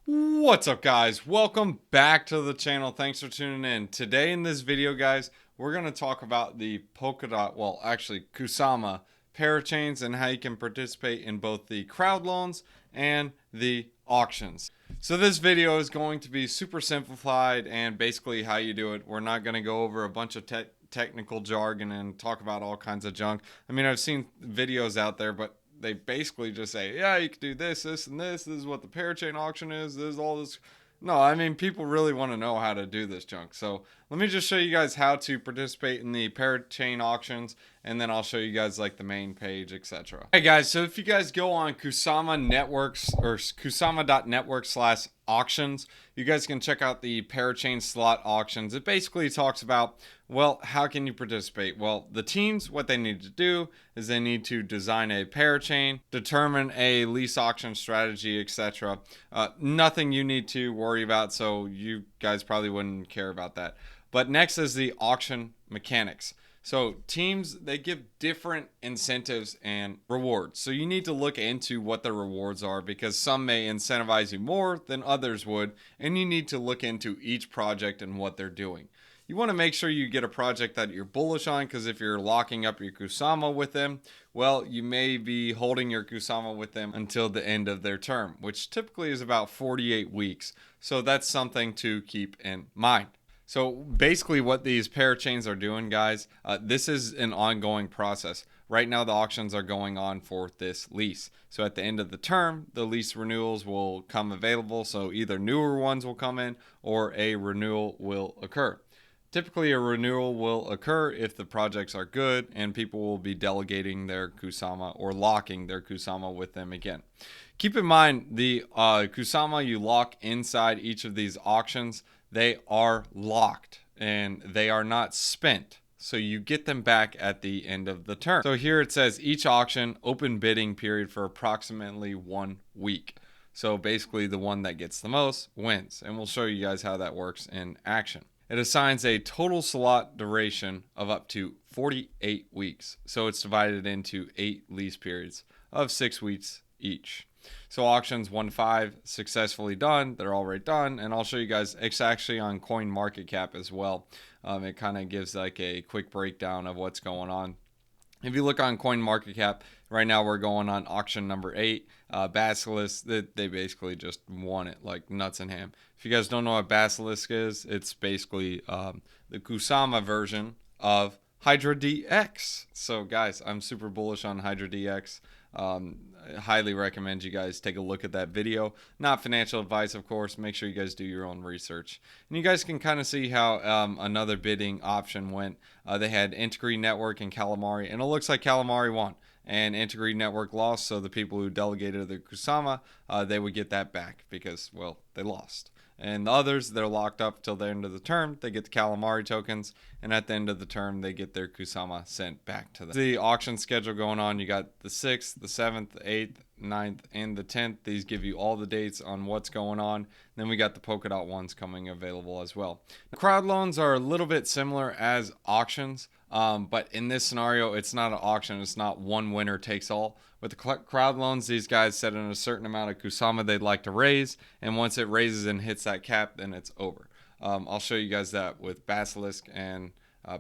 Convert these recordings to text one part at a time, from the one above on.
What's up, guys? Welcome back to the channel. Thanks for tuning in. Today in this video, guys, we're going to talk about the Polkadot, well, actually Kusama parachains and how you can participate in both the crowd loans and the auctions. So this video is going to be super simplified and basically how you do it. We're not going to go over a bunch of technical jargon and talk about all kinds of junk. I mean, I've seen videos out there, but they basically just say, yeah, you can do this, this, and this. This is what the parachain auction is. There's all this. No, I mean, people really want to know how to do this junk. So let me just show you guys how to participate in the parachain auctions, and then I'll show you guys like the main page, etc. Hey guys, so if you guys go on Kusama Networks or kusama.network/auctions, you guys can check out the parachain slot auctions. It basically talks about, well, how can you participate? Well, the teams, what they need to do is they need to design a parachain, determine a lease auction strategy, etc. Nothing you need to worry about, so you guys probably wouldn't care about that. But next is the auction mechanics. So teams, they give different incentives and rewards. So you need to look into what the rewards are because some may incentivize you more than others would, and you need to look into each project and what they're doing. You want to make sure you get a project that you're bullish on, because if you're locking up your Kusama with them, well, you may be holding your Kusama with them until the end of their term, which typically is about 48 weeks. So that's something to keep in mind. So basically what these parachains are doing, guys, this is an ongoing process. Right now the auctions are going on for this lease. So at the end of the term, the lease renewals will come available. So either newer ones will come in or a renewal will occur. Typically a renewal will occur if the projects are good and people will be delegating their Kusama or locking their Kusama with them again. Keep in mind the Kusama you lock inside each of these auctions, they are locked and they are not spent. So you get them back at the end of the term. So here it says each auction open bidding period for approximately 1 week. So basically the one that gets the most wins. And we'll show you guys how that works in action. It assigns a total slot duration of up to 48 weeks. So it's divided into 8 lease periods of 6 weeks each. So auctions 1 to 5 successfully done. They're already done. And I'll show you guys, it's actually on CoinMarketCap as well. It kind of gives like a quick breakdown of what's going on. If you look on CoinMarketCap, right now we're going on auction number 8. Basilisk, they basically just won it like nuts and ham. If you guys don't know what Basilisk is, it's basically the Kusama version of Hydra DX. So guys, I'm super bullish on Hydra DX. I highly recommend you guys take a look at that video. Not financial advice, of course. Make sure you guys do your own research. And you guys can kind of see how another bidding option went. They had Integrity Network and Calamari, and it looks like Calamari won. And Integrity Network lost, so the people who delegated their Kusama, they would get that back because, well, they lost. And the others, they're locked up till the end of the term. They get the Calamari tokens, and at the end of the term, they get their Kusama sent back to them. The auction schedule going on, you got the 6th, the 7th, the 8th, 9th, and the 10th. These give you all the dates on what's going on. Then we got the Polkadot ones coming available as well. The crowd loans are a little bit similar as auctions, but in this scenario, it's not an auction. It's not one winner takes all. With the crowd loans, these guys set in a certain amount of Kusama they'd like to raise, and once it raises and hits that cap, then it's over. I'll show you guys that with Basilisk and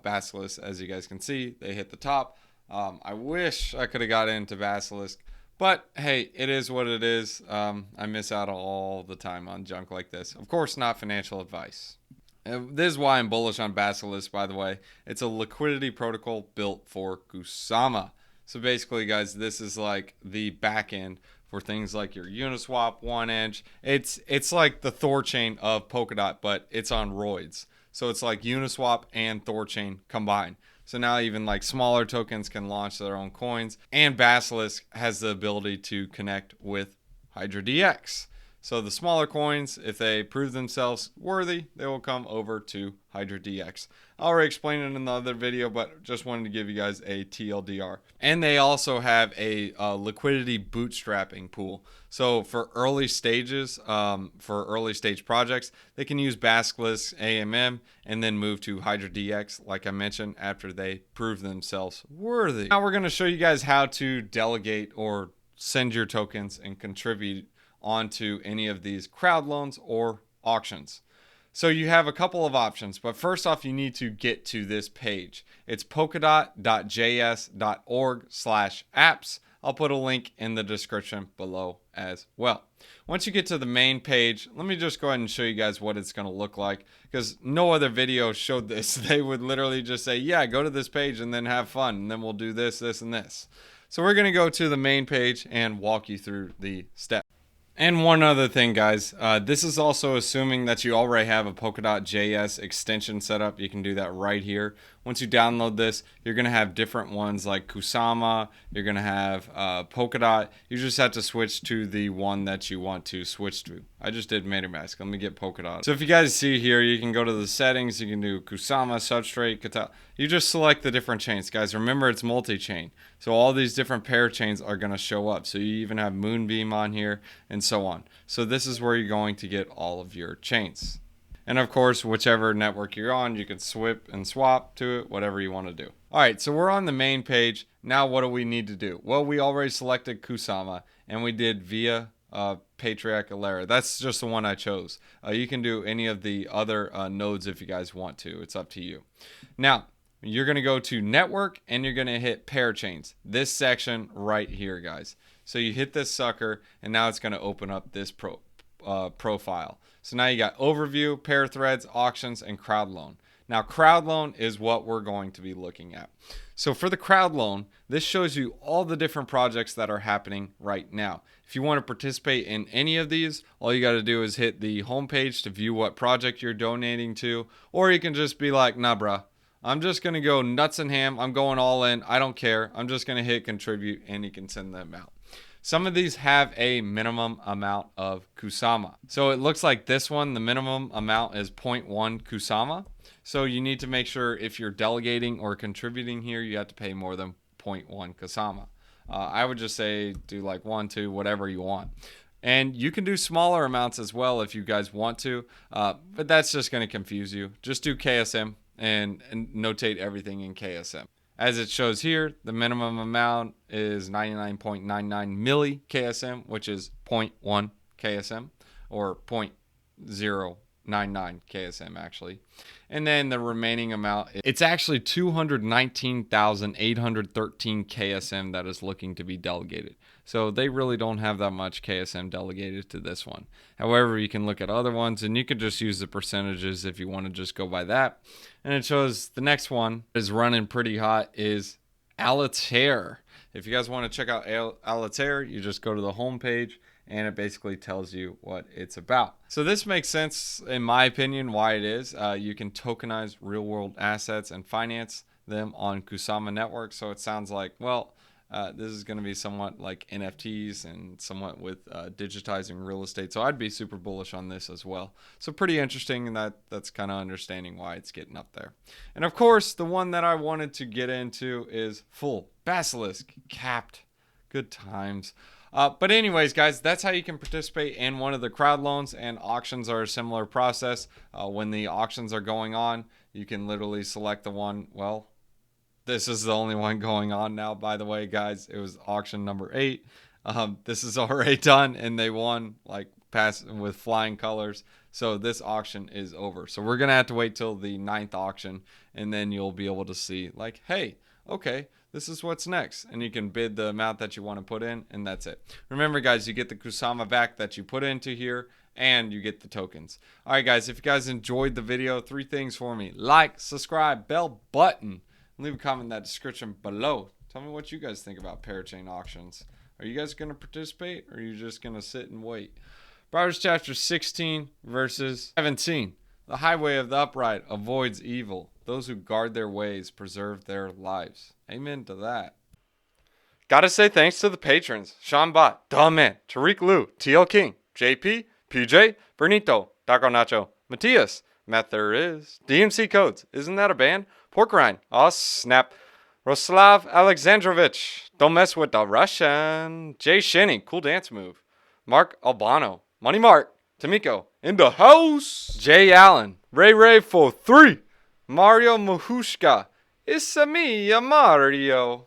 Basilisk. As you guys can see, they hit the top. I wish I could have got into Basilisk, but hey, it is what it is. I miss out all the time on junk like this. Of course, not financial advice. This is why I'm bullish on Basilisk, by the way. It's a liquidity protocol built for Kusama. So basically, guys, this is like the back end for things like your Uniswap, OneEdge. It's like the Thorchain of Polkadot, but it's on roids. So it's like Uniswap and Thorchain combined. So now even like smaller tokens can launch their own coins. And Basilisk has the ability to connect with Hydra DX. So the smaller coins, if they prove themselves worthy, they will come over to Hydra DX. I already explained it in the other video, but just wanted to give you guys a TLDR. And they also have a liquidity bootstrapping pool. So for early stages, for early stage projects, they can use Basilisk AMM and then move to Hydra DX, like I mentioned, after they prove themselves worthy. Now we're going to show you guys how to delegate or send your tokens and contribute onto any of these crowd loans or auctions. So you have a couple of options, but first off, you need to get to this page. It's polkadot.js.org/apps. I'll put a link in the description below as well. Once you get to the main page, let me just go ahead and show you guys what it's going to look like, because no other video showed this. They would literally just say, yeah, go to this page and then have fun, and then we'll do this, this, and this. So we're going to go to the main page and walk you through the steps. And one other thing, guys, this is also assuming that you already have a Polkadot.js extension set up. You can do that right here. Once you download this, you're going to have different ones like Kusama. You're going to have Polkadot. You just have to switch to the one that you want to switch to. I just did MetaMask. Let me get Polkadot. So if you guys see here, you can go to the settings. You can do Kusama, Substrate, Kata. You just select the different chains. Guys, remember it's multi-chain. So all these different parachains are going to show up. So you even have Moonbeam on here and so on. So this is where you're going to get all of your chains. And of course, whichever network you're on, you can swip and swap to it, whatever you want to do. All right, so we're on the main page. Now what do we need to do? Well, we already selected Kusama and we did via Patriarch Alera. That's just the one I chose. You can do any of the other nodes if you guys want to. It's up to you. Now, you're going to go to network and you're going to hit parachains. This section right here, guys. So you hit this sucker and now it's going to open up this profile. So now you got overview, pair threads, auctions, and crowd loan. Now crowd loan is what we're going to be looking at. So for the crowd loan, this shows you all the different projects that are happening right now. If you want to participate in any of these, all you got to do is hit the home page to view what project you're donating to, or you can just be like, nah, bruh, I'm just going to go nuts and ham. I'm going all in. I don't care. I'm just going to hit contribute and you can send them out. Some of these have a minimum amount of Kusama. So it looks like this one, the minimum amount is 0.1 Kusama. So you need to make sure if you're delegating or contributing here, you have to pay more than 0.1 Kusama. I would just say do like 1, 2, whatever you want. And you can do smaller amounts as well if you guys want to, but that's just going to confuse you. Just do KSM and notate everything in KSM. As it shows here, the minimum amount is 99.99 milli KSM, which is 0.1 KSM, or 0.099 KSM actually. And then the remaining amount, it's actually 219,813 KSM that is looking to be delegated. So they really don't have that much KSM delegated to this one. However, you can look at other ones and you can just use the percentages if you want to just go by that. And it shows the next one is running pretty hot is Altair. If you guys want to check out Altair, you just go to the home page and it basically tells you what it's about. So this makes sense in my opinion why it is. You can tokenize real world assets and finance them on Kusama Network. So it sounds like, well, this is going to be somewhat like NFTs and somewhat with digitizing real estate. So I'd be super bullish on this as well. So pretty interesting, and that's kind of understanding why it's getting up there. And of course, the one that I wanted to get into is full Basilisk capped. Good times. But anyways, guys, that's how you can participate in one of the crowd loans, and auctions are a similar process. When the auctions are going on, you can literally select the one. Well, this is the only one going on now, by the way, guys. It was auction number 8. This is already done, and they won like with flying colors. So this auction is over. So we're going to have to wait till the 9th auction, and then you'll be able to see like, hey, okay, this is what's next. And you can bid the amount that you want to put in, and that's it. Remember, guys, you get the Kusama back that you put into here, and you get the tokens. All right, guys, if you guys enjoyed the video, 3 things for me. Like, subscribe, bell button. Leave a comment in that description below. Tell me what you guys think about parachain auctions. Are you guys going to participate, or are you just going to sit and wait? Proverbs chapter 16, verses 17. The highway of the upright avoids evil. Those who guard their ways preserve their lives. Amen to that. Gotta say thanks to the patrons. Sean Bott, Dumb Man, Tariq Liu, TL King, JP, PJ, Bernito, Taco Nacho, Matthias, Matt There Is, DMC Codes, isn't that a band? Pork Rind, oh snap, Roslav Alexandrovich, don't mess with the Russian, Jay Shinny, cool dance move, Mark Albano, Money Mark, Tamiko, in the house, Jay Allen, Ray for 3, Mario Mahushka, it's a me, a Mario.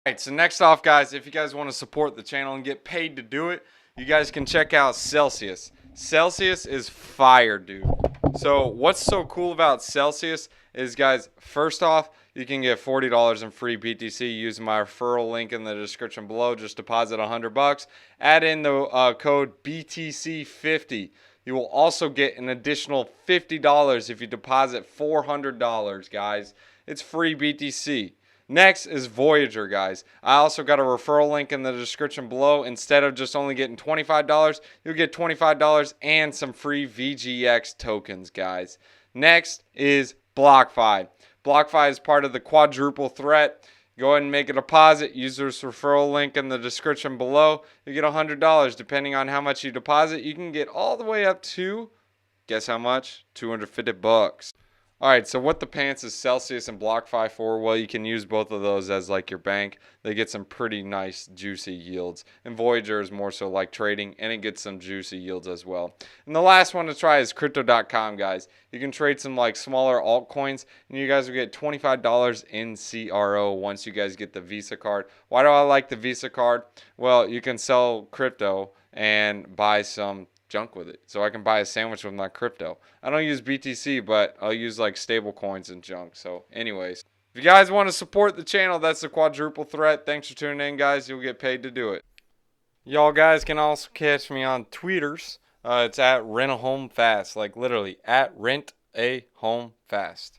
Alright, so next off, guys, if you guys want to support the channel and get paid to do it, you guys can check out Celsius. Celsius is fire, dude. So what's so cool about Celsius is, guys, first off, you can get $40 in free BTC using my referral link in the description below. Just deposit $100. Add in the code BTC50. You will also get an additional $50 if you deposit $400, guys. It's free BTC. Next is Voyager, guys. I also got a referral link in the description below. Instead of just only getting $25, you'll get $25 and some free VGX tokens, guys. Next is BlockFi. BlockFi is part of the quadruple threat. Go ahead and make a deposit. Use this referral link in the description below. You get $100. Depending on how much you deposit, you can get all the way up to, guess how much? $250. All right, so what the pants is Celsius and BlockFi for? Well, you can use both of those as like your bank. They get some pretty nice juicy yields. And Voyager is more so like trading, and it gets some juicy yields as well. And the last one to try is Crypto.com, guys. You can trade some like smaller altcoins, and you guys will get $25 in CRO once you guys get the Visa card. Why do I like the Visa card? Well, you can sell crypto and buy some junk with it. So I can buy a sandwich with my crypto. I don't use BTC, but I'll use like stable coins and junk. So anyways, if you guys want to support the channel, that's the quadruple threat. Thanks for tuning in, guys. You'll get paid to do it. Y'all guys can also catch me on Tweeters. It's at Rent a Home Fast, like literally at Rent a Home Fast.